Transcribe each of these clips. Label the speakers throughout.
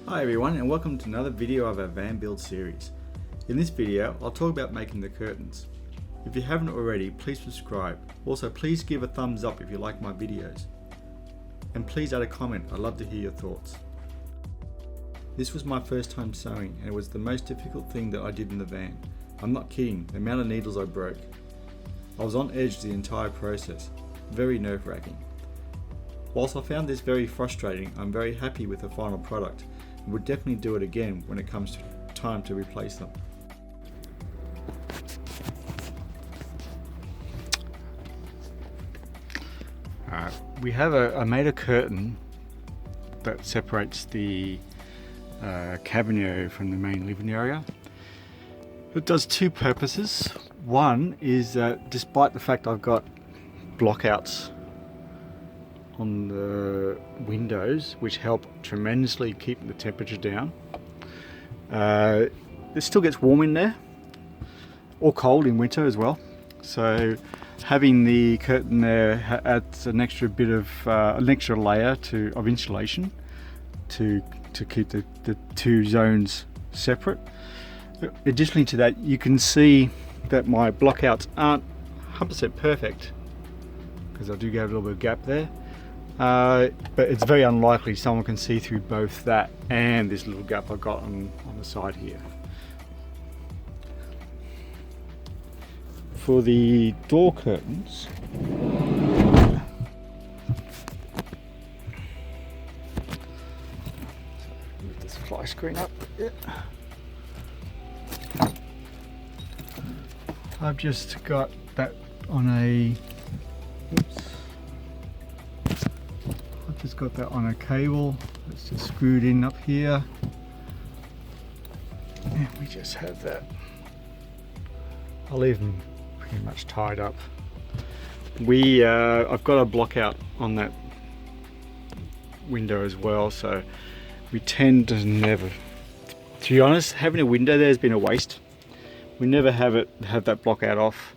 Speaker 1: Hi everyone, and welcome to another video of our van build series. In this video I'll talk about making the curtains. If you haven't already, please subscribe. Also please give a thumbs up if you like my videos. And please add a comment, I'd love to hear your thoughts. This was my first time sewing and it was the most difficult thing that I did in the van. I'm not kidding, the amount of needles I broke. I was on edge the entire process, very nerve-wracking. Whilst I found this very frustrating, I'm very happy with the final product. Would definitely do it again when it comes to time to replace them. I made a curtain that separates the cabin area from the main living area. It does two purposes. One is that despite the fact I've got blockouts on the windows, which help tremendously keep the temperature down. It still gets warm in there, or cold in winter as well. So having the curtain there adds an extra bit of an extra layer of insulation to keep the two zones separate. Additionally to that, you can see that my blockouts aren't 100% perfect because I do have a little bit of gap there. But it's very unlikely someone can see through both that and this little gap I've got on the side here. For the door curtains, move this fly screen up. Yeah. I've just got that on a got that on a cable. It's just screwed in up here, and we just have that. I'll leave them pretty much tied up. I've got a block out on that window as well, so we tend to never, to be honest, having a window there has been a waste. We never have that block out off,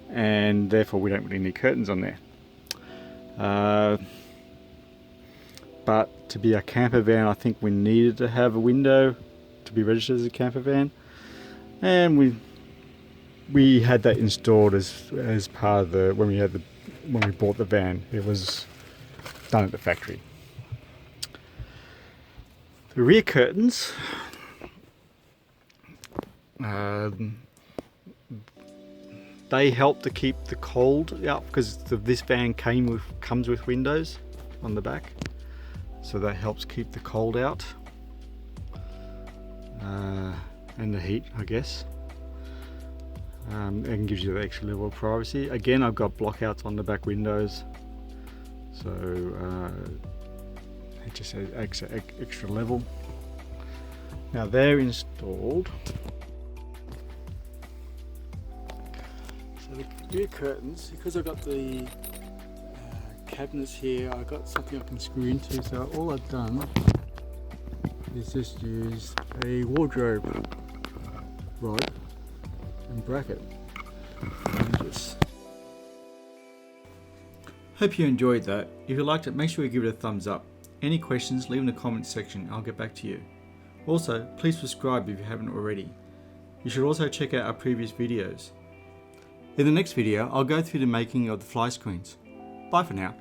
Speaker 1: and therefore we don't really need curtains on there. But to be a camper van, I think we needed to have a window to be registered as a camper van, and we had that installed as part of the when we bought the van. It was done at the factory. The rear curtains, they help to keep the cold out because this van comes with windows on the back. So that helps keep the cold out and the heat, I guess, and gives you the extra level of privacy. Again, I've got blockouts on the back windows, so it just adds extra level. Now they're installed. So the rear curtains, because I've got the cabinets here, I've got something I can screw into, so all I've done is just use a wardrobe rod and bracket. Hope you enjoyed that. If you liked it, make sure you give it a thumbs up. Any questions, leave in the comments section, I'll get back to you. Also, please subscribe if you haven't already. You should also check out our previous videos. In the next video, I'll go through the making of the fly screens. Bye for now.